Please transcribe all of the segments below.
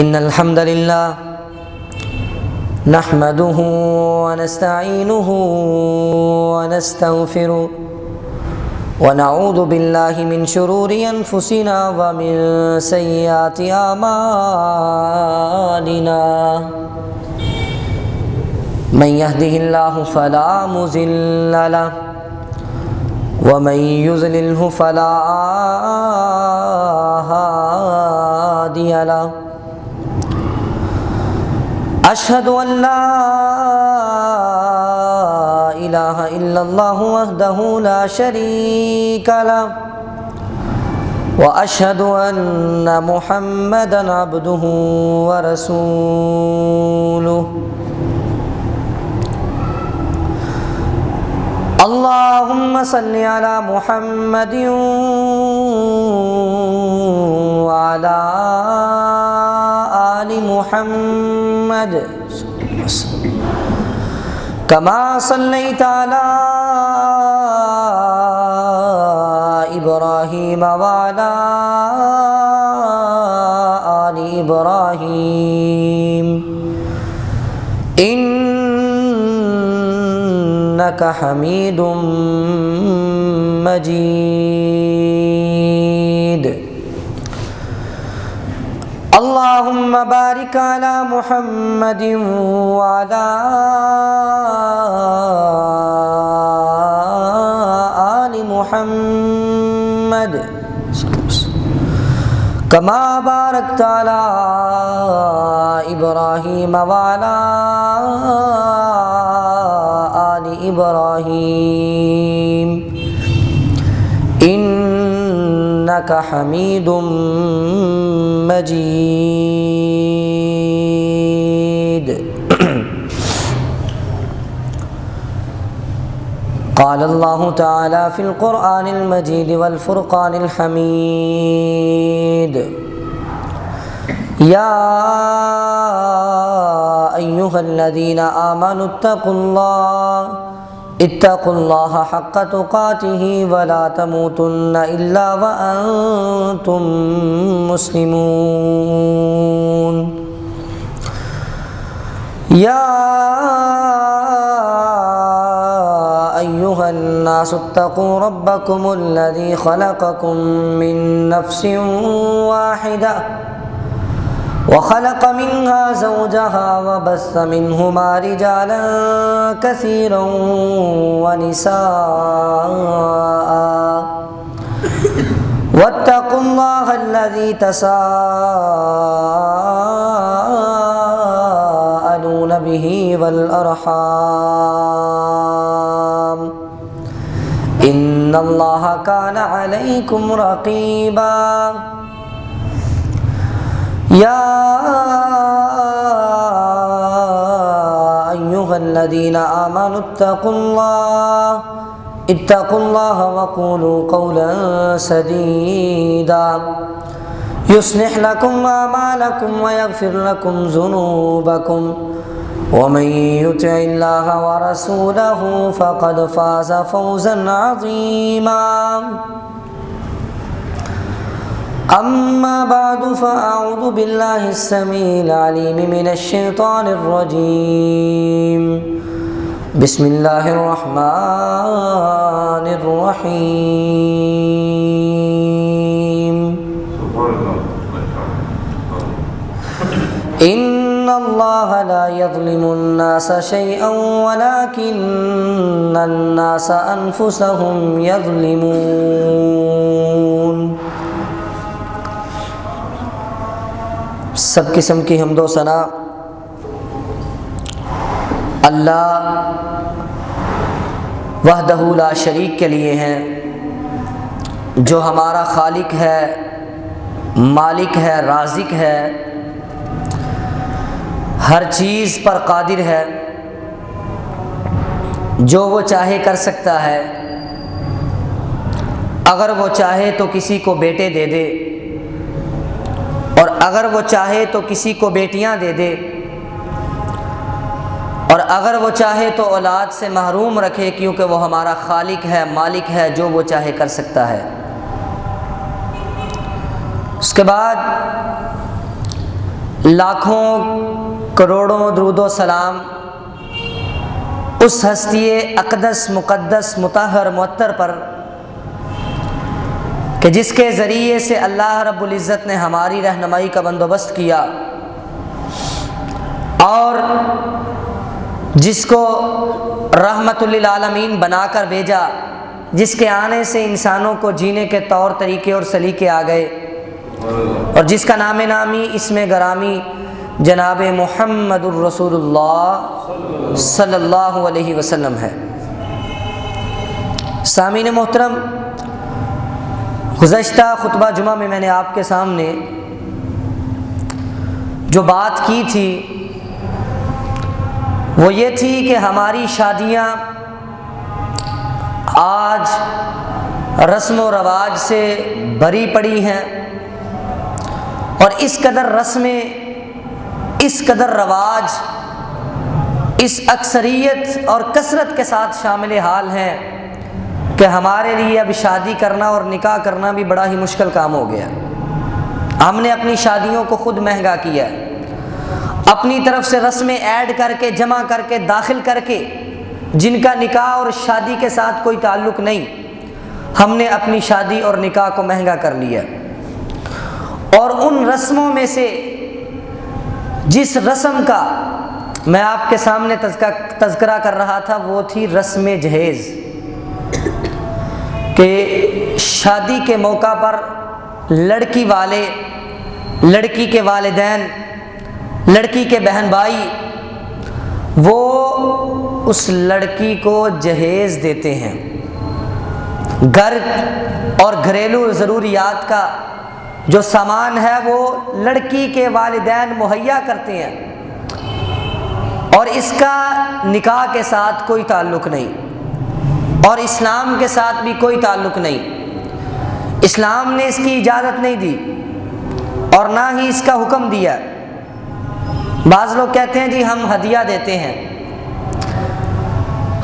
إن الحمد لله نحمده ونستعينه ونستغفره ونعوذ بالله من شرور أنفسنا ومن سيئات أعمالنا من يهده الله فلا مضل له ومن يضلله فلا هادي له أشهد أن لا إله إلا الله وحده لا شريك له وأشهد أن محمدًا عبده ورسوله اللهم صل على محمد وعلى آل محمد كما صليت على إبراهيم وعلى آل إبراهيم إنك حميد مجيد اللهم بارك على محمد وعلى آل محمد كما باركت على إبراهيم وعلى آل إبراهيم إنك حميد مجيد قال الله تعالى في القرآن المجيد والفرقان الحميد يا أيها الذين آمنوا اتقوا الله حق تقاته ولا تموتن إلا وأنتم مسلمون يا أيها الناس اتقوا ربكم الذي خلقكم من نفس واحدة وخلق منها زوجها وبث منهما رجالا كثيرا ونساء واتقوا الله الذي تساءلون به والأرحام إن الله كان عليكم رقيبا يا أيها الذين آمنوا اتقوا الله وقولوا قولا سديدا يصلح لكم أعمالكم ويغفر لكم ذنوبكم ومن يطع الله ورسوله فقد فاز فوزا عظيما أما بعد فأعوذ بالله السميع العليم من الشيطان الرجيم بسم الله الرحمن الرحيم إن الله لا يظلم الناس شيئا ولكن الناس أنفسهم يظلمون سب قسم کی حمد و ثنا اللہ وحدہ لا شریک کے لیے ہیں، جو ہمارا خالق ہے، مالک ہے، رازق ہے، ہر چیز پر قادر ہے، جو وہ چاہے کر سکتا ہے۔ اگر وہ چاہے تو کسی کو بیٹے دے دے، اور اگر وہ چاہے تو کسی کو بیٹیاں دے دے، اور اگر وہ چاہے تو اولاد سے محروم رکھے، کیونکہ وہ ہمارا خالق ہے، مالک ہے، جو وہ چاہے کر سکتا ہے۔ اس کے بعد لاکھوں کروڑوں درود و سلام اس ہستی اقدس مقدس مطہر معطر پر کہ جس کے ذریعے سے اللہ رب العزت نے ہماری رہنمائی کا بندوبست کیا اور جس کو رحمت للعالمین بنا کر بھیجا، جس کے آنے سے انسانوں کو جینے کے طور طریقے اور سلیقے آ گئے، اور جس کا نام نامی اسم گرامی جناب محمد الرسول اللہ صلی اللہ علیہ وسلم ہے۔ سامعین محترم، گزشتہ خطبہ جمعہ میں میں نے آپ کے سامنے جو بات کی تھی وہ یہ تھی کہ ہماری شادیاں آج رسم و رواج سے بھری پڑی ہیں، اور اس قدر رسمیں، اس قدر رواج اس اکثریت اور کثرت کے ساتھ شامل حال ہیں کہ ہمارے لیے اب شادی کرنا اور نکاح کرنا بھی بڑا ہی مشکل کام ہو گیا۔ ہم نے اپنی شادیوں کو خود مہنگا کیا، اپنی طرف سے رسمیں ایڈ کر کے، جمع کر کے، داخل کر کے، جن کا نکاح اور شادی کے ساتھ کوئی تعلق نہیں، ہم نے اپنی شادی اور نکاح کو مہنگا کر لیا۔ اور ان رسموں میں سے جس رسم کا میں آپ کے سامنے تذکرہ کر رہا تھا وہ تھی رسم جہیز، کہ شادی کے موقع پر لڑکی والے، لڑکی کے والدین، لڑکی کے بہن بھائی وہ اس لڑکی کو جہیز دیتے ہیں، گھر اور گھریلو ضروریات کا جو سامان ہے وہ لڑکی کے والدین مہیا کرتے ہیں، اور اس کا نکاح کے ساتھ کوئی تعلق نہیں، اور اسلام کے ساتھ بھی کوئی تعلق نہیں۔ اسلام نے اس کی اجازت نہیں دی اور نہ ہی اس کا حکم دیا۔ بعض لوگ کہتے ہیں جی ہم ہدیہ دیتے ہیں،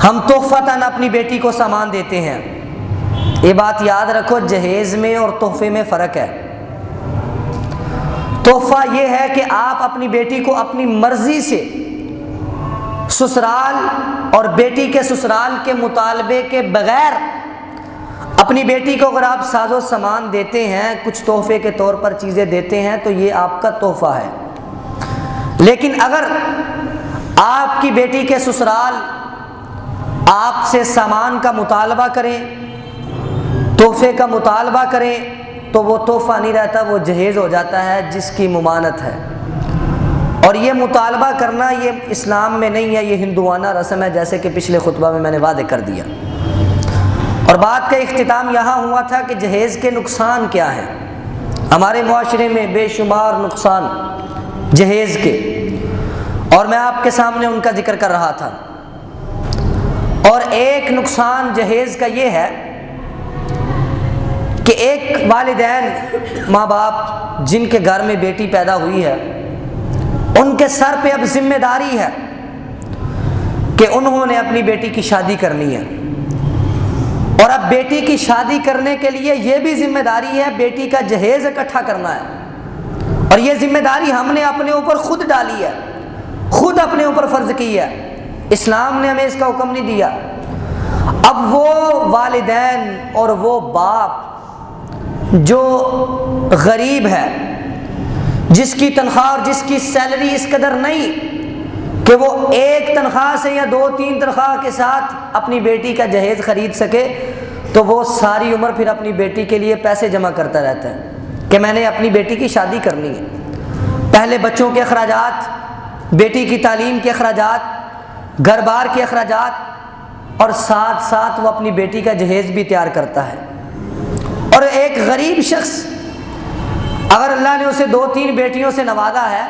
ہم تحفتاً اپنی بیٹی کو سامان دیتے ہیں۔ یہ بات یاد رکھو، جہیز میں اور تحفے میں فرق ہے۔ تحفہ یہ ہے کہ آپ اپنی بیٹی کو اپنی مرضی سے سسرال اور بیٹی کے سسرال کے مطالبے کے بغیر اپنی بیٹی کو اگر آپ ساز و سامان دیتے ہیں، کچھ تحفے کے طور پر چیزیں دیتے ہیں، تو یہ آپ کا تحفہ ہے۔ لیکن اگر آپ کی بیٹی کے سسرال آپ سے سامان کا مطالبہ کریں، تحفے کا مطالبہ کریں، تو وہ تحفہ نہیں رہتا، وہ جہیز ہو جاتا ہے جس کی ممانت ہے۔ اور یہ مطالبہ کرنا یہ اسلام میں نہیں ہے، یہ ہندوانہ رسم ہے، جیسے کہ پچھلے خطبہ میں نے واضح کر دیا۔ اور بات کا اختتام یہاں ہوا تھا کہ جہیز کے نقصان کیا ہیں۔ ہمارے معاشرے میں بے شمار نقصان جہیز کے، اور میں آپ کے سامنے ان کا ذکر کر رہا تھا۔ اور ایک نقصان جہیز کا یہ ہے کہ ایک والدین، ماں باپ جن کے گھر میں بیٹی پیدا ہوئی ہے، ان کے سر پہ اب ذمہ داری ہے کہ انہوں نے اپنی بیٹی کی شادی کرنی ہے، اور اب بیٹی کی شادی کرنے کے لیے یہ بھی ذمہ داری ہے بیٹی کا جہیز اکٹھا کرنا ہے، اور یہ ذمہ داری ہم نے اپنے اوپر خود ڈالی ہے، خود اپنے اوپر فرض کی ہے، اسلام نے ہمیں اس کا حکم نہیں دیا۔ اب وہ والدین اور وہ باپ جو غریب ہے، جس کی تنخواہ اور جس کی سیلری اس قدر نہیں کہ وہ ایک تنخواہ سے یا 2-3 تنخواہ کے ساتھ اپنی بیٹی کا جہیز خرید سکے، تو وہ ساری عمر پھر اپنی بیٹی کے لیے پیسے جمع کرتا رہتا ہے کہ میں نے اپنی بیٹی کی شادی کرنی ہے۔ پہلے بچوں کے اخراجات، بیٹی کی تعلیم کے اخراجات، گھر بار کے اخراجات، اور ساتھ ساتھ وہ اپنی بیٹی کا جہیز بھی تیار کرتا ہے۔ اور ایک غریب شخص اگر اللہ نے اسے 2-3 بیٹیوں سے نوازا ہے،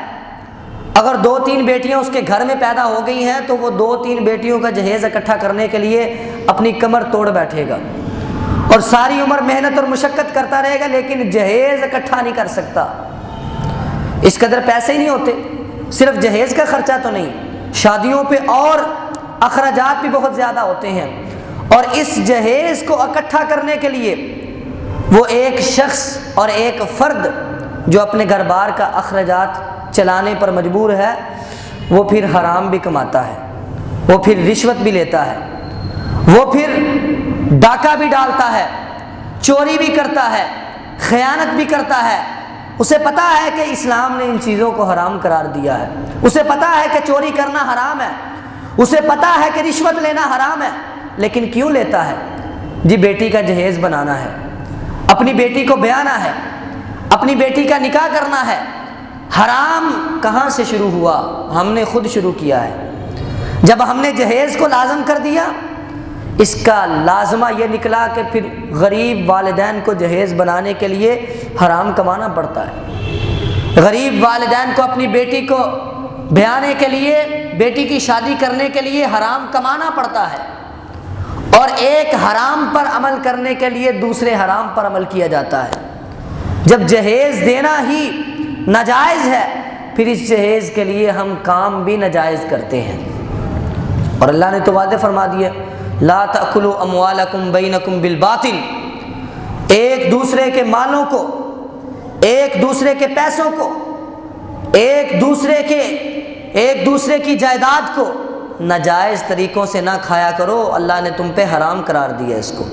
اگر 2-3 بیٹیاں اس کے گھر میں پیدا ہو گئی ہیں، تو وہ 2-3 بیٹیوں کا جہیز اکٹھا کرنے کے لیے اپنی کمر توڑ بیٹھے گا اور ساری عمر محنت اور مشقت کرتا رہے گا، لیکن جہیز اکٹھا نہیں کر سکتا۔ اس قدر پیسے ہی نہیں ہوتے، صرف جہیز کا خرچہ تو نہیں، شادیوں پہ اور اخراجات بھی بہت زیادہ ہوتے ہیں، اور اس جہیز کو اکٹھا کرنے کے لیے وہ ایک شخص اور ایک فرد جو اپنے گھر بار کا اخراجات چلانے پر مجبور ہے وہ پھر حرام بھی کماتا ہے، وہ پھر رشوت بھی لیتا ہے، وہ پھر ڈاکہ بھی ڈالتا ہے، چوری بھی کرتا ہے، خیانت بھی کرتا ہے۔ اسے پتہ ہے کہ اسلام نے ان چیزوں کو حرام قرار دیا ہے، اسے پتہ ہے کہ چوری کرنا حرام ہے، اسے پتہ ہے کہ رشوت لینا حرام ہے، لیکن کیوں لیتا ہے؟ جی بیٹی کا جہیز بنانا ہے، اپنی بیٹی کو بیانا ہے، اپنی بیٹی کا نکاح کرنا ہے۔ حرام کہاں سے شروع ہوا؟ ہم نے خود شروع کیا ہے۔ جب ہم نے جہیز کو لازم کر دیا، اس کا لازمہ یہ نکلا کہ پھر غریب والدین کو جہیز بنانے کے لیے حرام کمانا پڑتا ہے۔ غریب والدین کو اپنی بیٹی کو بیانے کے لیے، بیٹی کی شادی کرنے کے لیے حرام کمانا پڑتا ہے، اور ایک حرام پر عمل کرنے کے لیے دوسرے حرام پر عمل کیا جاتا ہے۔ جب جہیز دینا ہی ناجائز ہے، پھر اس جہیز کے لیے ہم کام بھی ناجائز کرتے ہیں۔ اور اللہ نے تو واضح فرما دیا، لا تأکلوا اموالکم بینکم بالباطل، ایک دوسرے کے مالوں کو، ایک دوسرے کے پیسوں کو، ایک دوسرے کی جائیداد کو ناجائز طریقوں سے نہ کھایا کرو۔ اللہ نے تم پہ حرام قرار دیا اس کو۔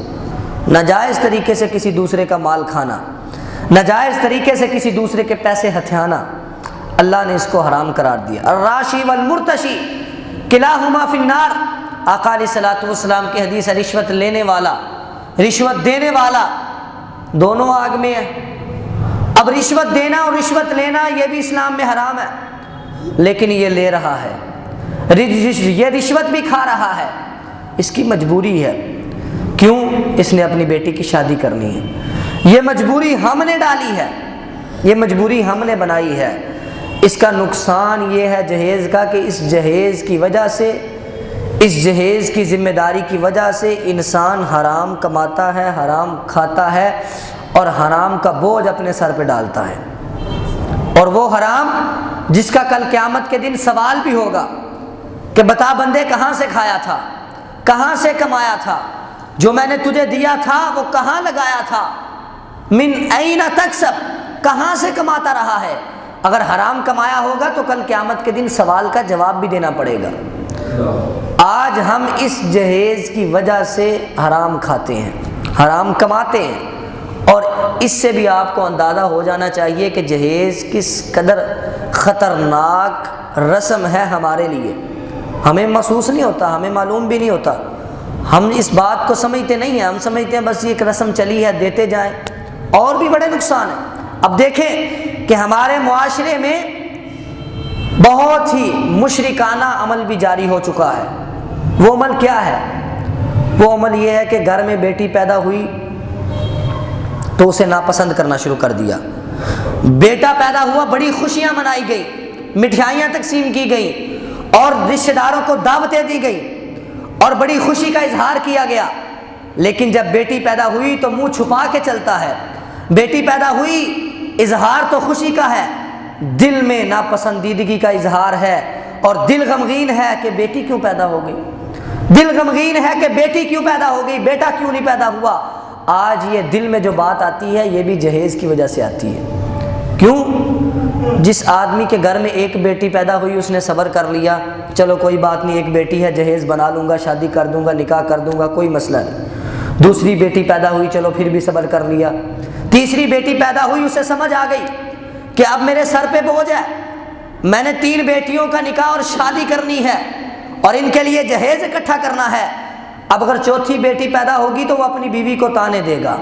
ناجائز طریقے سے کسی دوسرے کا مال کھانا، ناجائز طریقے سے کسی دوسرے کے پیسے ہتھیانا، اللہ نے اس کو حرام قرار دیا۔ الراشی والمرتشی کلاہما فی النار، آقا علیہ الصلوۃ والسلام کی حدیث ہے، رشوت لینے والا، رشوت دینے والا دونوں آگ میں ہیں۔ اب رشوت دینا اور رشوت لینا یہ بھی اسلام میں حرام ہے، لیکن یہ لے رہا ہے، یہ رشوت بھی کھا رہا ہے، اس کی مجبوری ہے۔ کیوں؟ اس نے اپنی بیٹی کی شادی کرنی ہے، یہ مجبوری ہم نے ڈالی ہے، یہ مجبوری ہم نے بنائی ہے۔ اس کا نقصان یہ ہے جہیز کا کہ اس جہیز کی وجہ سے، اس جہیز کی ذمہ داری کی وجہ سے انسان حرام کماتا ہے، حرام کھاتا ہے، اور حرام کا بوجھ اپنے سر پہ ڈالتا ہے۔ اور وہ حرام جس کا کل قیامت کے دن سوال بھی ہوگا کہ بتا بندے کہاں سے کھایا تھا، کہاں سے کمایا تھا، جو میں نے تجھے دیا تھا وہ کہاں لگایا تھا، من این تکسب، کہاں سے کماتا رہا ہے۔ اگر حرام کمایا ہوگا تو کل قیامت کے دن سوال کا جواب بھی دینا پڑے گا۔ آج ہم اس جہیز کی وجہ سے حرام کھاتے ہیں، حرام کماتے ہیں، اور اس سے بھی آپ کو اندازہ ہو جانا چاہیے کہ جہیز کس قدر خطرناک رسم ہے ہمارے لیے۔ ہمیں محسوس نہیں ہوتا، ہمیں معلوم بھی نہیں ہوتا، ہم اس بات کو سمجھتے نہیں ہیں، ہم سمجھتے ہیں بس یہ ایک رسم چلی ہے دیتے جائیں، اور بھی بڑے نقصان ہیں۔ اب دیکھیں کہ ہمارے معاشرے میں بہت ہی مشرکانہ عمل بھی جاری ہو چکا ہے۔ وہ عمل کیا ہے؟ وہ عمل یہ ہے کہ گھر میں بیٹی پیدا ہوئی تو اسے ناپسند کرنا شروع کر دیا۔ بیٹا پیدا ہوا، بڑی خوشیاں منائی گئی، مٹھائیاں تقسیم کی گئیں، اور رشتہ داروں کو دعوتیں دی گئیں، اور بڑی خوشی کا اظہار کیا گیا۔ لیکن جب بیٹی پیدا ہوئی تو منہ چھپا کے چلتا ہے۔ بیٹی پیدا ہوئی، اظہار تو خوشی کا ہے، دل میں ناپسندیدگی کا اظہار ہے، اور دل غمگین ہے کہ بیٹی کیوں پیدا ہو گئی، دل غمگین ہے کہ بیٹی کیوں پیدا ہو گئی، بیٹا کیوں نہیں پیدا ہوا۔ آج یہ دل میں جو بات آتی ہے یہ بھی جہیز کی وجہ سے آتی ہے۔ کیوں؟ جس آدمی کے گھر میں ایک بیٹی پیدا ہوئی اس نے صبر کر لیا، چلو کوئی بات نہیں، ایک بیٹی ہے، جہیز بنا لوں گا، شادی کر دوں گا، نکاح کر دوں گا، کوئی مسئلہ نہیں۔ دوسری بیٹی پیدا ہوئی، چلو پھر بھی صبر کر لیا۔ تیسری بیٹی پیدا ہوئی، اسے سمجھ آ گئی کہ اب میرے سر پہ بوجھ ہے، میں نے 3 بیٹیوں کا نکاح اور شادی کرنی ہے، اور ان کے لیے جہیز اکٹھا کرنا ہے۔ اب اگر چوتھی بیٹی پیدا ہوگی تو وہ اپنی بیوی کو تانے دے گا،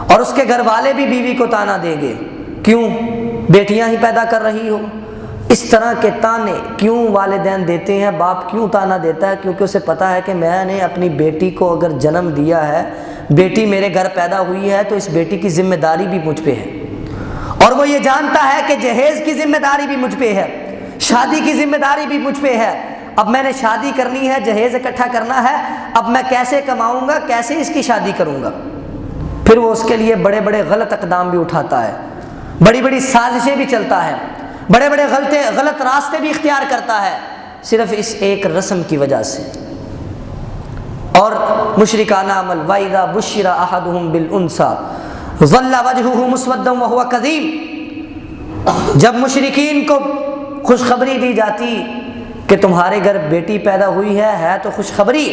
اور اس کے گھر والے بھی بیوی کو تانا دیں گے، کیوں؟ بیٹیاں ہی پیدا کر رہی ہو۔ اس طرح کے تانے کیوں والدین دیتے ہیں؟ باپ کیوں تانا دیتا ہے؟ کیونکہ اسے پتہ ہے کہ میں نے اپنی بیٹی کو اگر جنم دیا ہے، بیٹی میرے گھر پیدا ہوئی ہے، تو اس بیٹی کی ذمہ داری بھی مجھ پہ ہے، اور وہ یہ جانتا ہے کہ جہیز کی ذمہ داری بھی مجھ پہ ہے، شادی کی ذمہ داری بھی مجھ پہ ہے۔ اب میں نے شادی کرنی ہے، جہیز اکٹھا کرنا ہے، اب میں کیسے کماؤں گا، کیسے اس کی شادی کروں گا؟ پھر وہ اس کے لیے بڑے بڑے غلط اقدام بھی اٹھاتا ہے، بڑی بڑی سازشیں بھی چلتا ہے، بڑے بڑے غلط راستے بھی اختیار کرتا ہے، صرف اس ایک رسم کی وجہ سے۔ اور مشرکانہ عمل، وَإِذَا بُشِّرَ أَحَدُهُمْ بِالْأُنثَىٰ ظَلَّ وَجْهُهُ مُسْوَدًّا وَهُوَ كَظِيمٌ، جب مشرکین کو خوشخبری دی جاتی کہ تمہارے گھر بیٹی پیدا ہوئی ہے تو خوشخبری،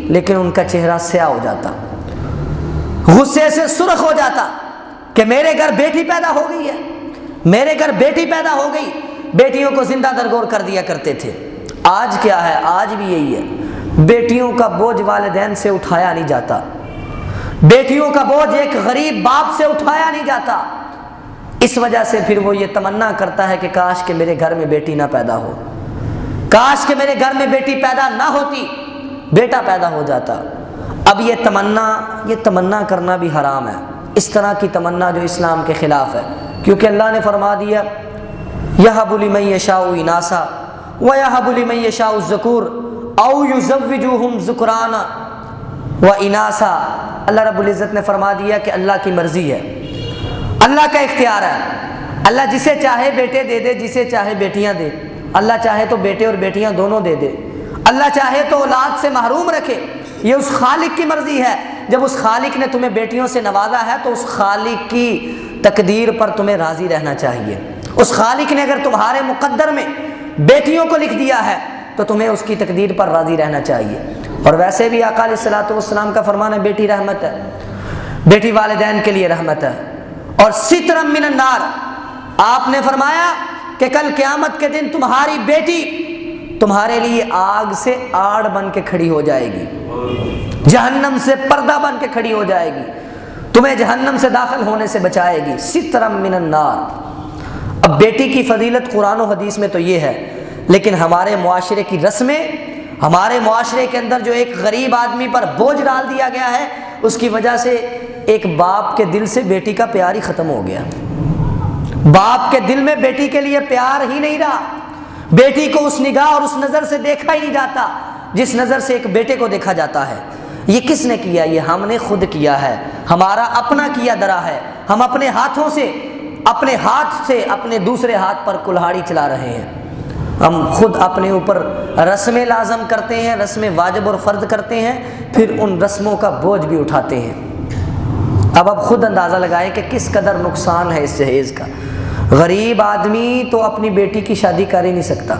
لیکن ان کا چہرہ سیاہ ہو جاتا، غصے سے سرخ ہو جاتا کہ میرے گھر بیٹی پیدا ہو گئی ہے، میرے گھر بیٹی پیدا ہو گئی۔ بیٹیوں کو زندہ درگور کر دیا کرتے تھے۔ آج کیا ہے؟ آج بھی یہی ہے، بیٹیوں کا بوجھ والدین سے اٹھایا نہیں جاتا، بیٹیوں کا بوجھ ایک غریب باپ سے اٹھایا نہیں جاتا۔ اس وجہ سے پھر وہ یہ تمنا کرتا ہے کہ کاش کہ میرے گھر میں بیٹی نہ پیدا ہو، کاش کہ میرے گھر میں بیٹی پیدا نہ ہوتی، بیٹا پیدا ہو جاتا۔ اب یہ تمنا کرنا بھی حرام ہے، اس طرح کی تمنا جو اسلام کے خلاف ہے، کیونکہ اللہ نے فرما دیا یَهَبُ لِمَن يَشَاءُ إِنَاثًا وَيَهَبُ لِمَن يَشَاءُ الذُّكُورَ أَوْ يُزَوِّجُهُمْ ذُكْرَانًا وَإِنَاثًا۔ اللہ رب العزت نے فرما دیا کہ اللہ کی مرضی ہے، اللہ کا اختیار ہے، اللہ جسے چاہے بیٹے دے دے، جسے چاہے بیٹیاں دے، اللہ چاہے تو بیٹے اور بیٹیاں دونوں دے دے، اللہ چاہے تو اولاد سے محروم رکھے، یہ اس خالق کی مرضی ہے۔ جب اس خالق نے تمہیں بیٹیوں سے نوازا ہے تو اس خالق کی تقدیر پر تمہیں راضی رہنا چاہیے۔ اس خالق نے اگر تمہارے مقدر میں بیٹیوں کو لکھ دیا ہے تو تمہیں اس کی تقدیر پر راضی رہنا چاہیے۔ اور ویسے بھی آقا علیہ الصلوۃ والسلام کا فرمان ہے بیٹی رحمت ہے، بیٹی والدین کے لیے رحمت ہے۔ اور سترا من النار، آپ نے فرمایا کہ کل قیامت کے دن تمہاری بیٹی تمہارے لیے آگ سے آڑ بن کے کھڑی ہو جائے گی، جہنم سے پردہ بن کے کھڑی ہو جائے گی، تمہیں جہنم سے داخل ہونے سے بچائے گی۔ سترا من النار۔ اب بیٹی کی فضیلت قرآن و حدیث میں تو یہ ہے، لیکن ہمارے معاشرے کی رسمیں، ہمارے معاشرے کے اندر جو ایک غریب آدمی پر بوجھ ڈال دیا گیا ہے، اس کی وجہ سے ایک باپ کے دل سے بیٹی کا پیار ہی ختم ہو گیا۔ باپ کے دل میں بیٹی کے لیے پیار ہی نہیں رہا، بیٹی کو اس نگاہ اور اس نظر سے دیکھا ہی نہیں جاتا جس نظر سے ایک بیٹے کو دیکھا جاتا ہے۔ یہ کس نے کیا؟ یہ ہم نے خود کیا ہے، ہمارا اپنا کیا درا ہے۔ ہم اپنے ہاتھوں سے، اپنے ہاتھ سے اپنے دوسرے ہاتھ پر کلہاڑی چلا رہے ہیں۔ ہم خود اپنے اوپر رسمیں لازم کرتے ہیں، رسمیں واجب اور فرض کرتے ہیں، پھر ان رسموں کا بوجھ بھی اٹھاتے ہیں۔ اب آپ خود اندازہ لگائیں کہ کس قدر نقصان ہے اس جہیز کا۔ غریب آدمی تو اپنی بیٹی کی شادی کر ہی نہیں سکتا۔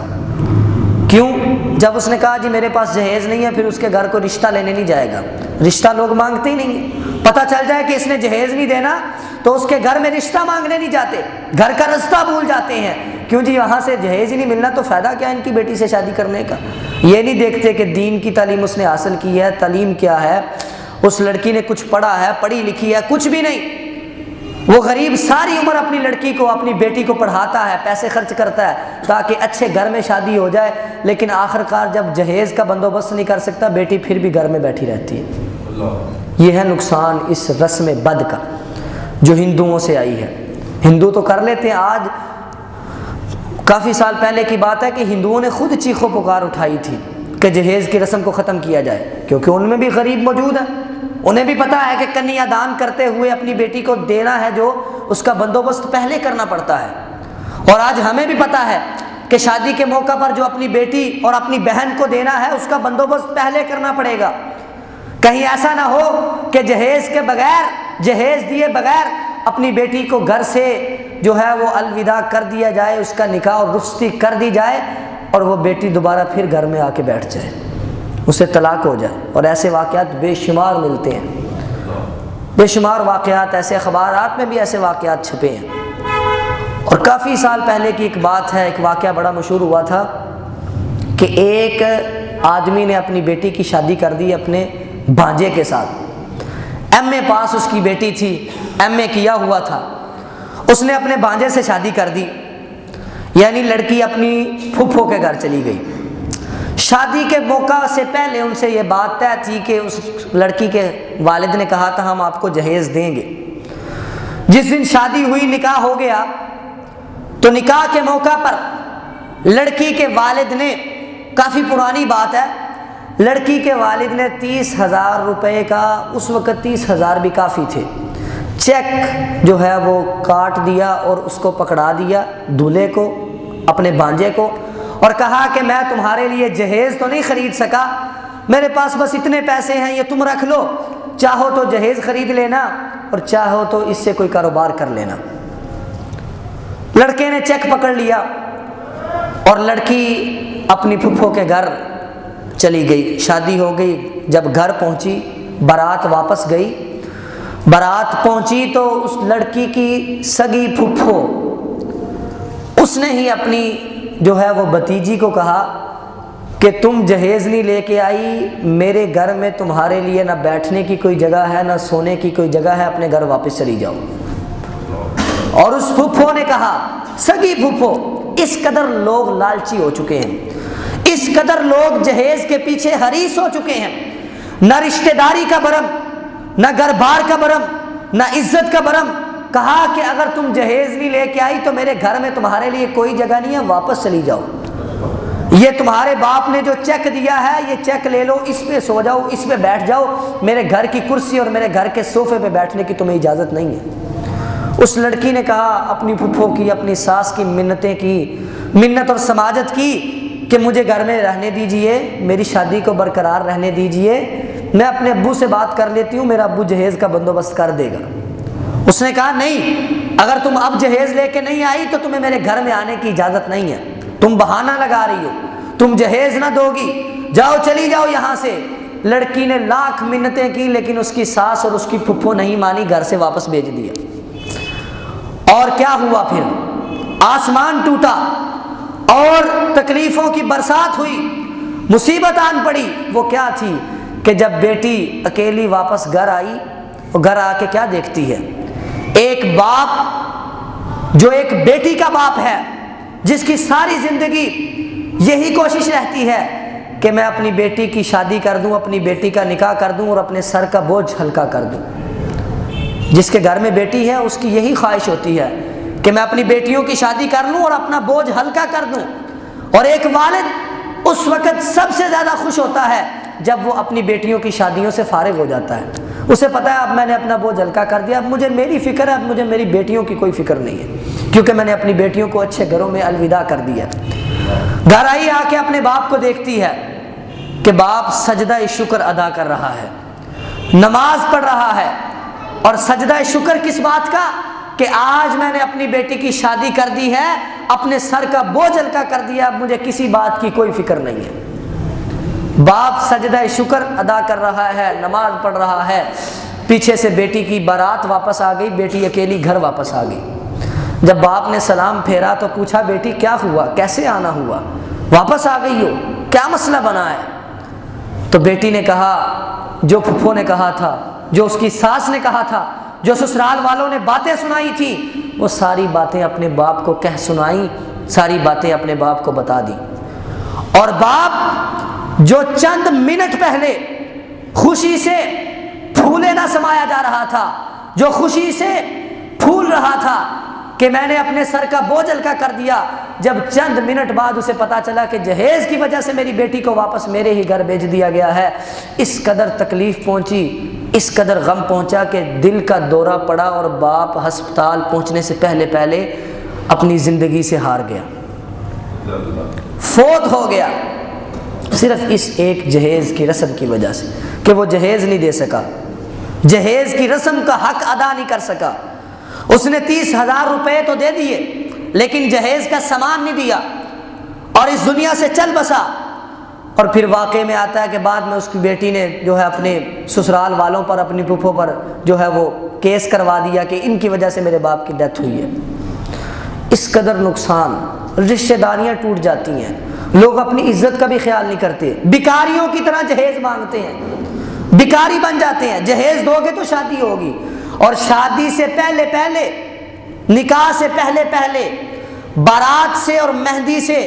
کیوں؟ جب اس نے کہا جی میرے پاس جہیز نہیں ہے، پھر اس کے گھر کو رشتہ لینے نہیں جائے گا، رشتہ لوگ مانگتے ہی نہیں ہیں۔ پتہ چل جائے کہ اس نے جہیز نہیں دینا تو اس کے گھر میں رشتہ مانگنے نہیں جاتے، گھر کا رستہ بھول جاتے ہیں۔ کیوں جی وہاں سے جہیز ہی نہیں ملنا تو فائدہ کیا ان کی بیٹی سے شادی کرنے کا؟ یہ نہیں دیکھتے کہ دین کی تعلیم اس نے حاصل کی ہے، تعلیم کیا ہے، اس لڑکی نے کچھ پڑھا ہے، پڑھی لکھی ہے، کچھ بھی نہیں۔ وہ غریب ساری عمر اپنی لڑکی کو، اپنی بیٹی کو پڑھاتا ہے، پیسے خرچ کرتا ہے تاکہ اچھے گھر میں شادی ہو جائے، لیکن آخر کار جب جہیز کا بندوبست نہیں کر سکتا، بیٹی پھر بھی گھر میں بیٹھی رہتی ہے۔ یہ ہے نقصان اس رسم بد کا جو ہندوؤں سے آئی ہے۔ ہندو تو کر لیتے ہیں، آج کافی سال پہلے کی بات ہے کہ ہندوؤں نے خود چیخو پکار اٹھائی تھی کہ جہیز کی رسم کو ختم کیا جائے، کیونکہ ان میں بھی غریب موجود ہے، انہیں بھی پتہ ہے کہ کنیا دان کرتے ہوئے اپنی بیٹی کو دینا ہے جو اس کا بندوبست پہلے کرنا پڑتا ہے۔ اور آج ہمیں بھی پتہ ہے کہ شادی کے موقع پر جو اپنی بیٹی اور اپنی بہن کو دینا ہے اس کا بندوبست پہلے کرنا پڑے گا۔ کہیں ایسا نہ ہو کہ جہیز کے بغیر، جہیز دیے بغیر اپنی بیٹی کو گھر سے جو ہے وہ الوداع کر دیا جائے، اس کا نکاح اور رخصتی کر دی جائے اور وہ بیٹی دوبارہ پھر گھر میں آ کے بیٹھ جائے، اسے طلاق ہو جائے۔ اور ایسے واقعات بے شمار ملتے ہیں، بے شمار واقعات، ایسے اخبارات میں بھی ایسے واقعات چھپے ہیں۔ اور کافی سال پہلے کی ایک بات ہے، ایک واقعہ بڑا مشہور ہوا تھا کہ ایک آدمی نے اپنی بیٹی کی شادی کر دی اپنے بھانجے کے ساتھ۔ ایم اے پاس اس کی بیٹی تھی، ایم اے کیا ہوا تھا، اس نے اپنے بھانجے سے شادی کر دی، یعنی لڑکی اپنی پھوپھو کے گھر چلی گئی۔ شادی کے موقع سے پہلے ان سے یہ بات طے تھی کہ اس لڑکی کے والد نے کہا تھا ہم آپ کو جہیز دیں گے۔ جس دن شادی ہوئی، نکاح ہو گیا، تو نکاح کے موقع پر لڑکی کے والد نے، کافی پرانی بات ہے، لڑکی کے والد نے 30,000 روپے کا، اس وقت 30,000 بھی کافی تھے، چیک جو ہے وہ کاٹ دیا اور اس کو پکڑا دیا دولہے کو، اپنے بھانجے کو، اور کہا کہ میں تمہارے لیے جہیز تو نہیں خرید سکا، میرے پاس بس اتنے پیسے ہیں، یہ تم رکھ لو، چاہو تو جہیز خرید لینا اور چاہو تو اس سے کوئی کاروبار کر لینا۔ لڑکے نے چیک پکڑ لیا، اور لڑکی اپنی پھپھو کے گھر چلی گئی، شادی ہو گئی۔ جب گھر پہنچی، بارات واپس گئی، بارات پہنچی تو اس لڑکی کی سگی پھپھو اس نے ہی اپنی جو ہے وہ بھتیجی کو کہا کہ تم جہیز نہیں لے کے آئی، میرے گھر میں تمہارے لیے نہ بیٹھنے کی کوئی جگہ ہے نہ سونے کی کوئی جگہ ہے، اپنے گھر واپس چلی جاؤ۔ اور اس پھپھو نے کہا، سگی پھپھو، اس قدر لوگ لالچی ہو چکے ہیں، اس قدر لوگ جہیز کے پیچھے حریص ہو چکے ہیں، نہ رشتہ داری کا برم، نہ گھر بار کا برم، نہ عزت کا برم۔ کہا کہ اگر تم جہیز نہیں لے کے آئی تو میرے گھر میں تمہارے لیے کوئی جگہ نہیں ہے، واپس چلی جاؤ۔ یہ تمہارے باپ نے جو چیک دیا ہے یہ چیک لے لو، اس پہ سو جاؤ، اس پہ بیٹھ جاؤ، میرے گھر کی کرسی اور میرے گھر کے صوفے پہ بیٹھنے کی تمہیں اجازت نہیں ہے۔ اس لڑکی نے کہا، اپنی پھپھو کی، اپنی ساس کی منتیں کی، منت اور سماجت کی کہ مجھے گھر میں رہنے دیجئے، میری شادی کو برقرار رہنے دیجئے، میں اپنے ابو سے بات کر لیتی ہوں، میرا ابو جہیز کا بندوبست کر دے گا۔ اس نے کہا نہیں، اگر تم اب جہیز لے کے نہیں آئی تو تمہیں میرے گھر میں آنے کی اجازت نہیں ہے، تم بہانہ لگا رہی ہو، تم جہیز نہ دو گی، جاؤ چلی جاؤ یہاں سے۔ لڑکی نے لاکھ منتیں کی لیکن اس کی ساس اور اس کی پھپھو نہیں مانی، گھر سے واپس بھیج دیا۔ اور کیا ہوا پھر؟ آسمان ٹوٹا اور تکلیفوں کی برسات ہوئی، مصیبت آن پڑی۔ وہ کیا تھی کہ جب بیٹی اکیلی واپس گھر آئی، وہ گھر آ کے کیا دیکھتی ہے؟ ایک باپ جو ایک بیٹی کا باپ ہے، جس کی ساری زندگی یہی کوشش رہتی ہے کہ میں اپنی بیٹی کی شادی کر دوں، اپنی بیٹی کا نکاح کر دوں اور اپنے سر کا بوجھ ہلکا کر دوں۔ جس کے گھر میں بیٹی ہے اس کی یہی خواہش ہوتی ہے کہ میں اپنی بیٹیوں کی شادی کر لوں اور اپنا بوجھ ہلکا کر دوں۔ اور ایک والد اس وقت سب سے زیادہ خوش ہوتا ہے جب وہ اپنی بیٹیوں کی شادیوں سے فارغ ہو جاتا ہے۔ اسے پتا ہے اب میں نے اپنا بوجھ ہلکا کر دیا، اب مجھے میری فکر ہے، اب مجھے میری بیٹیوں کی کوئی فکر نہیں ہے، کیونکہ میں نے اپنی بیٹیوں کو اچھے گھروں میں الوداع کر دیا۔ گھر آئی، آ کے اپنے باپ کو دیکھتی ہے کہ باپ سجدہ شکر ادا کر رہا ہے، نماز پڑھ رہا ہے، اور سجدہ شکر کس بات کا؟ کہ آج میں نے اپنی بیٹی کی شادی کر دی ہے، اپنے سر کا بوجھ ہلکا کر دیا، اب مجھے کسی بات کی کوئی فکر نہیں ہے۔ باپ سجدہ شکر ادا کر رہا ہے، نماز پڑھ رہا ہے، پیچھے سے بیٹی کی بارات واپس آ گئی، بیٹی اکیلی گھر واپس آ گئی۔ جب باپ نے سلام پھیرا تو پوچھا، بیٹی کیا ہوا، کیسے آنا ہوا، واپس آ گئی ہو، کیا مسئلہ بنا ہے؟ تو بیٹی نے کہا جو پھپھو نے کہا تھا، جو اس کی ساس نے کہا تھا، جو سسرال والوں نے باتیں سنائی تھی، وہ ساری باتیں اپنے باپ کو کہہ سنائی، ساری باتیں اپنے باپ کو بتا دی۔ اور باپ جو چند منٹ پہلے خوشی سے پھولے نہ سمایا جا رہا تھا، جو خوشی سے پھول رہا تھا کہ میں نے اپنے سر کا بوجھ ہلکا کر دیا، جب چند منٹ بعد اسے پتا چلا کہ جہیز کی وجہ سے میری بیٹی کو واپس میرے ہی گھر بھیج دیا گیا ہے، اس قدر تکلیف پہنچی، اس قدر غم پہنچا کہ دل کا دورہ پڑا، اور باپ ہسپتال پہنچنے سے پہلے پہلے اپنی زندگی سے ہار گیا، فوت ہو گیا، صرف اس ایک جہیز کی رسم کی وجہ سے کہ وہ جہیز نہیں دے سکا، جہیز کی رسم کا حق ادا نہیں کر سکا۔ اس نے 30,000 روپے تو دے دیے لیکن جہیز کا سامان نہیں دیا، اور اس دنیا سے چل بسا۔ اور پھر واقعے میں آتا ہے کہ بعد میں اس کی بیٹی نے جو ہے اپنے سسرال والوں پر، اپنی پھپھو پر جو ہے وہ کیس کروا دیا کہ ان کی وجہ سے میرے باپ کی ڈیتھ ہوئی ہے۔ اس قدر نقصان، رشتہ داریاں ٹوٹ جاتی ہیں، لوگ اپنی عزت کا بھی خیال نہیں کرتے، بیکاریوں کی طرح جہیز مانگتے ہیں، بیکاری بن جاتے ہیں۔ جہیز دو گے تو شادی ہوگی، اور شادی سے پہلے پہلے، نکاح سے پہلے پہلے، بارات سے اور مہندی سے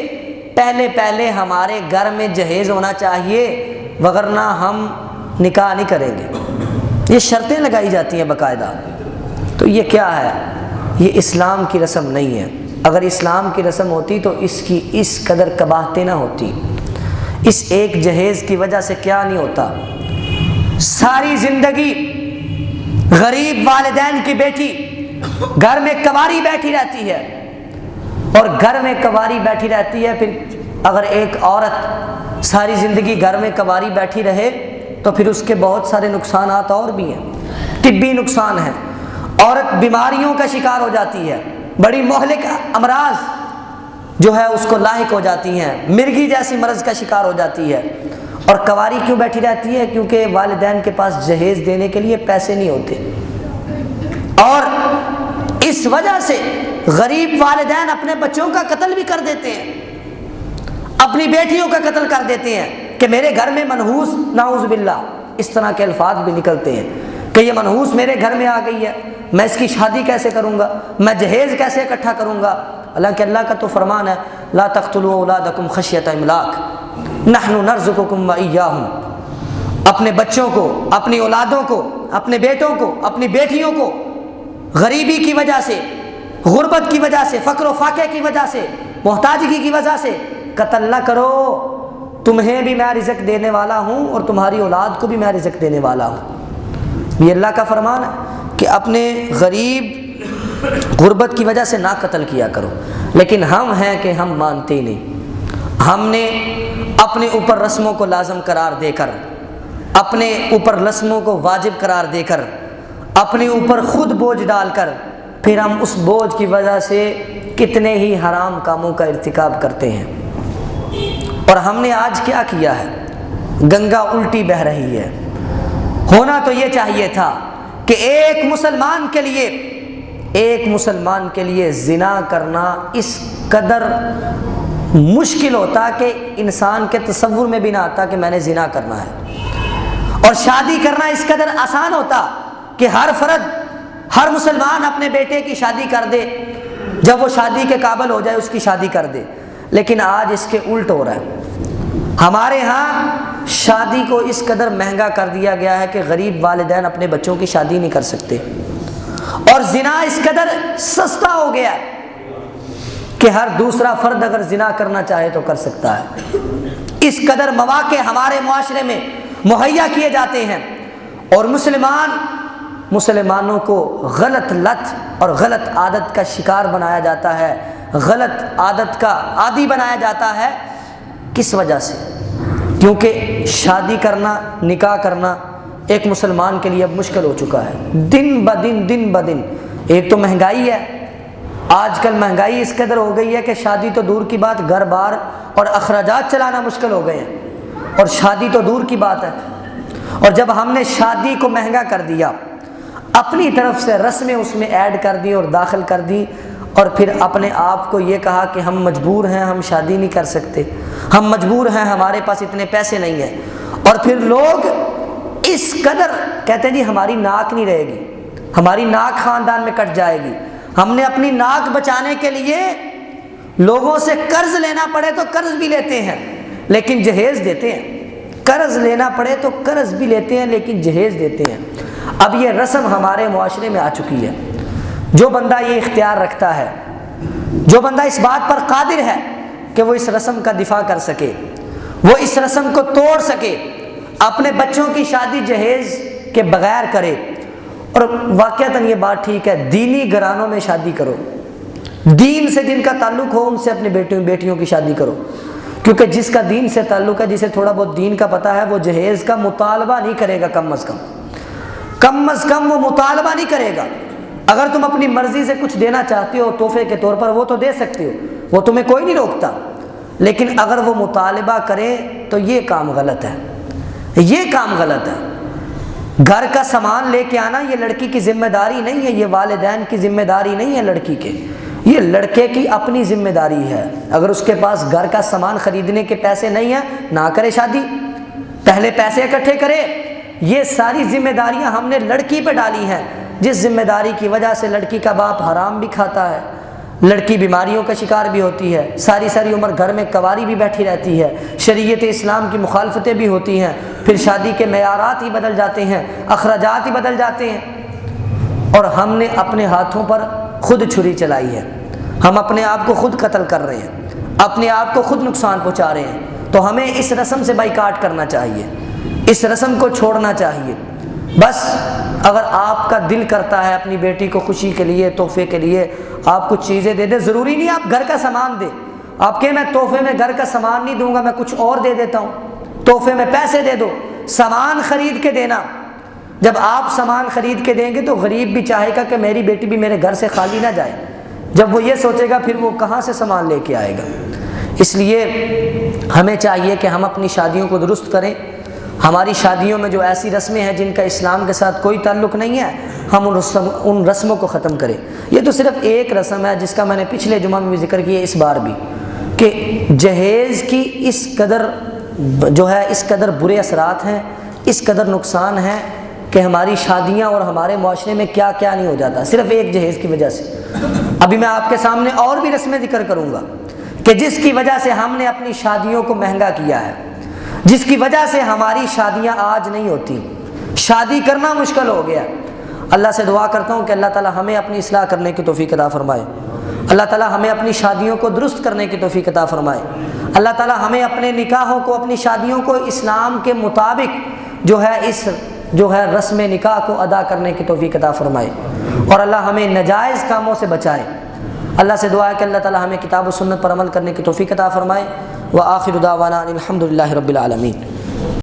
پہلے پہلے ہمارے گھر میں جہیز ہونا چاہیے، وگرنہ ہم نکاح نہیں کریں گے۔ یہ شرطیں لگائی جاتی ہیں باقاعدہ۔ تو یہ کیا ہے؟ یہ اسلام کی رسم نہیں ہے۔ اگر اسلام کی رسم ہوتی تو اس کی اس قدر قباحتیں نہ ہوتی۔ اس ایک جہیز کی وجہ سے کیا نہیں ہوتا، ساری زندگی غریب والدین کی بیٹی گھر میں کنواری بیٹھی رہتی ہے، اور گھر میں کنواری بیٹھی رہتی ہے۔ پھر اگر ایک عورت ساری زندگی گھر میں کنواری بیٹھی رہے تو پھر اس کے بہت سارے نقصانات اور بھی ہیں، طبی نقصان ہیں، عورت بیماریوں کا شکار ہو جاتی ہے، بڑی مہلک امراض جو ہے اس کو لاحق ہو جاتی ہیں، مرگی جیسی مرض کا شکار ہو جاتی ہے۔ اور کواری کیوں بیٹھی رہتی ہے؟ کیونکہ والدین کے پاس جہیز دینے کے لیے پیسے نہیں ہوتے، اور اس وجہ سے غریب والدین اپنے بچوں کا قتل بھی کر دیتے ہیں، اپنی بیٹیوں کا قتل کر دیتے ہیں کہ میرے گھر میں منحوس، نعوذ باللہ اس طرح کے الفاظ بھی نکلتے ہیں کہ یہ منحوس میرے گھر میں آ گئی ہے، میں اس کی شادی کیسے کروں گا، میں جہیز کیسے اکٹھا کروں گا۔ حالانکہ اللہ کا تو فرمان ہے لا تقتلوا اولادکم خشیۃ املاق نحن نرزقکم وإیاہم، اپنے بچوں کو، اپنی اولادوں کو، اپنے بیٹوں کو، اپنی بیٹیوں کو غریبی کی وجہ سے، غربت کی وجہ سے، فقر و فاقے کی وجہ سے، محتاجگی کی وجہ سے قتل نہ کرو، تمہیں بھی میں رزق دینے والا ہوں اور تمہاری اولاد کو بھی میں رزق دینے والا ہوں۔ یہ اللہ کا فرمان ہے کہ اپنے غریب غربت کی وجہ سے نہ قتل کیا کرو، لیکن ہم ہیں کہ ہم مانتے ہی نہیں۔ ہم نے اپنے اوپر رسموں کو لازم قرار دے کر، اپنے اوپر رسموں کو واجب قرار دے کر، اپنے اوپر خود بوجھ ڈال کر، پھر ہم اس بوجھ کی وجہ سے کتنے ہی حرام کاموں کا ارتکاب کرتے ہیں۔ اور ہم نے آج کیا کیا ہے؟ گنگا الٹی بہہ رہی ہے۔ ہونا تو یہ چاہیے تھا کہ ایک مسلمان کے لیے زنا کرنا اس قدر مشکل ہوتا کہ انسان کے تصور میں بھی نہ آتا کہ میں نے زنا کرنا ہے، اور شادی کرنا اس قدر آسان ہوتا کہ ہر فرد، ہر مسلمان اپنے بیٹے کی شادی کر دے، جب وہ شادی کے قابل ہو جائے اس کی شادی کر دے۔ لیکن آج اس کے الٹ ہو رہا ہے۔ ہمارے ہاں شادی کو اس قدر مہنگا کر دیا گیا ہے کہ غریب والدین اپنے بچوں کی شادی نہیں کر سکتے، اور زنا اس قدر سستا ہو گیا کہ ہر دوسرا فرد اگر زنا کرنا چاہے تو کر سکتا ہے۔ اس قدر مواقع ہمارے معاشرے میں مہیا کیے جاتے ہیں، اور مسلمانوں کو غلط لت اور غلط عادت کا شکار بنایا جاتا ہے، غلط عادت کا عادی بنایا جاتا ہے۔ کس وجہ سے؟ کیونکہ شادی کرنا، نکاح کرنا ایک مسلمان کے لیے اب مشکل ہو چکا ہے، دن بدن۔ ایک تو مہنگائی ہے، آج کل مہنگائی اس قدر ہو گئی ہے کہ شادی تو دور کی بات، گھر بار اور اخراجات چلانا مشکل ہو گئے ہیں، اور شادی تو دور کی بات ہے۔ اور جب ہم نے شادی کو مہنگا کر دیا، اپنی طرف سے رسمیں اس میں ایڈ کر دی اور داخل کر دی، اور پھر اپنے آپ کو یہ کہا کہ ہم مجبور ہیں، ہم شادی نہیں کر سکتے، ہم مجبور ہیں، ہمارے پاس اتنے پیسے نہیں ہیں، اور پھر لوگ اس قدر کہتے ہیں جی ہماری ناک نہیں رہے گی، ہماری ناک خاندان میں کٹ جائے گی۔ ہم نے اپنی ناک بچانے کے لیے لوگوں سے قرض لینا پڑے تو قرض بھی لیتے ہیں لیکن جہیز دیتے ہیں، قرض لینا پڑے تو قرض بھی لیتے ہیں لیکن جہیز دیتے ہیں۔ اب یہ رسم ہمارے معاشرے میں آ چکی ہے۔ جو بندہ یہ اختیار رکھتا ہے، جو بندہ اس بات پر قادر ہے کہ وہ اس رسم کا دفاع کر سکے، وہ اس رسم کو توڑ سکے، اپنے بچوں کی شادی جہیز کے بغیر کرے، اور واقعتاً یہ بات ٹھیک ہے، دینی گھرانوں میں شادی کرو، دین سے جن کا تعلق ہو ان سے اپنے بیٹیوں کی شادی کرو، کیونکہ جس کا دین سے تعلق ہے، جسے تھوڑا بہت دین کا پتہ ہے، وہ جہیز کا مطالبہ نہیں کرے گا، کم از کم وہ مطالبہ نہیں کرے گا۔ اگر تم اپنی مرضی سے کچھ دینا چاہتے ہو تحفے کے طور پر، وہ تو دے سکتے ہو، وہ تمہیں کوئی نہیں روکتا، لیکن اگر وہ مطالبہ کرے تو یہ کام غلط ہے، یہ کام غلط ہے۔ گھر کا سامان لے کے آنا یہ لڑکی کی ذمہ داری نہیں ہے، یہ والدین کی ذمہ داری نہیں ہے لڑکی کے، یہ لڑکے کی اپنی ذمہ داری ہے۔ اگر اس کے پاس گھر کا سامان خریدنے کے پیسے نہیں ہیں، نہ کرے شادی، پہلے پیسے اکٹھے کرے۔ یہ ساری ذمہ داریاں ہم نے لڑکی پہ ڈالی ہیں، جس ذمہ داری کی وجہ سے لڑکی کا باپ حرام بھی کھاتا ہے، لڑکی بیماریوں کا شکار بھی ہوتی ہے، ساری عمر گھر میں کواری بھی بیٹھی رہتی ہے، شریعت اسلام کی مخالفتیں بھی ہوتی ہیں، پھر شادی کے معیارات ہی بدل جاتے ہیں، اخراجات ہی بدل جاتے ہیں، اور ہم نے اپنے ہاتھوں پر خود چھری چلائی ہے، ہم اپنے آپ کو خود قتل کر رہے ہیں، اپنے آپ کو خود نقصان پہنچا رہے ہیں۔ تو ہمیں اس رسم سے بائیکاٹ کرنا چاہیے، اس رسم کو چھوڑنا چاہیے۔ بس اگر آپ کا دل کرتا ہے اپنی بیٹی کو خوشی کے لیے، تحفے کے لیے آپ کچھ چیزیں دے دیں، ضروری نہیں آپ گھر کا سامان دیں، آپ کہیں میں تحفے میں گھر کا سامان نہیں دوں گا، میں کچھ اور دے دیتا ہوں، تحفے میں پیسے دے دو، سامان خرید کے دینا۔ جب آپ سامان خرید کے دیں گے تو غریب بھی چاہے گا کہ میری بیٹی بھی میرے گھر سے خالی نہ جائے، جب وہ یہ سوچے گا پھر وہ کہاں سے سامان لے کے آئے گا؟ اس لیے ہمیں چاہیے کہ ہم اپنی شادیوں کو درست کریں۔ ہماری شادیوں میں جو ایسی رسمیں ہیں جن کا اسلام کے ساتھ کوئی تعلق نہیں ہے، ہم ان رسموں کو ختم کریں۔ یہ تو صرف ایک رسم ہے جس کا میں نے پچھلے جمعہ میں بھی ذکر کیا، اس بار بھی، کہ جہیز کی اس قدر برے اثرات ہیں، اس قدر نقصان ہے کہ ہماری شادیاں اور ہمارے معاشرے میں کیا کیا نہیں ہو جاتا صرف ایک جہیز کی وجہ سے۔ ابھی میں آپ کے سامنے اور بھی رسمیں ذکر کروں گا کہ جس کی وجہ سے ہم نے اپنی شادیوں کو مہنگا کیا ہے، جس کی وجہ سے ہماری شادیاں آج نہیں ہوتی، شادی کرنا مشکل ہو گیا۔ اللہ سے دعا کرتا ہوں کہ اللہ تعالی ہمیں اپنی اصلاح کرنے کی توفیق عطا فرمائے، اللہ تعالی ہمیں اپنی شادیوں کو درست کرنے کی توفیق عطا فرمائے، اللہ تعالی ہمیں اپنے نکاحوں کو، اپنی شادیوں کو اسلام کے مطابق جو ہے رسم نکاح کو ادا کرنے کی توفیق عطا فرمائے، اور اللہ ہمیں ناجائز کاموں سے بچائے۔ اللہ سے دعا ہے کہ اللہ تعالی ہمیں کتاب و سنت پر عمل کرنے کی توفیق عطا فرمائے۔ وآخر دعوانا الحمد للہ رب العالمین۔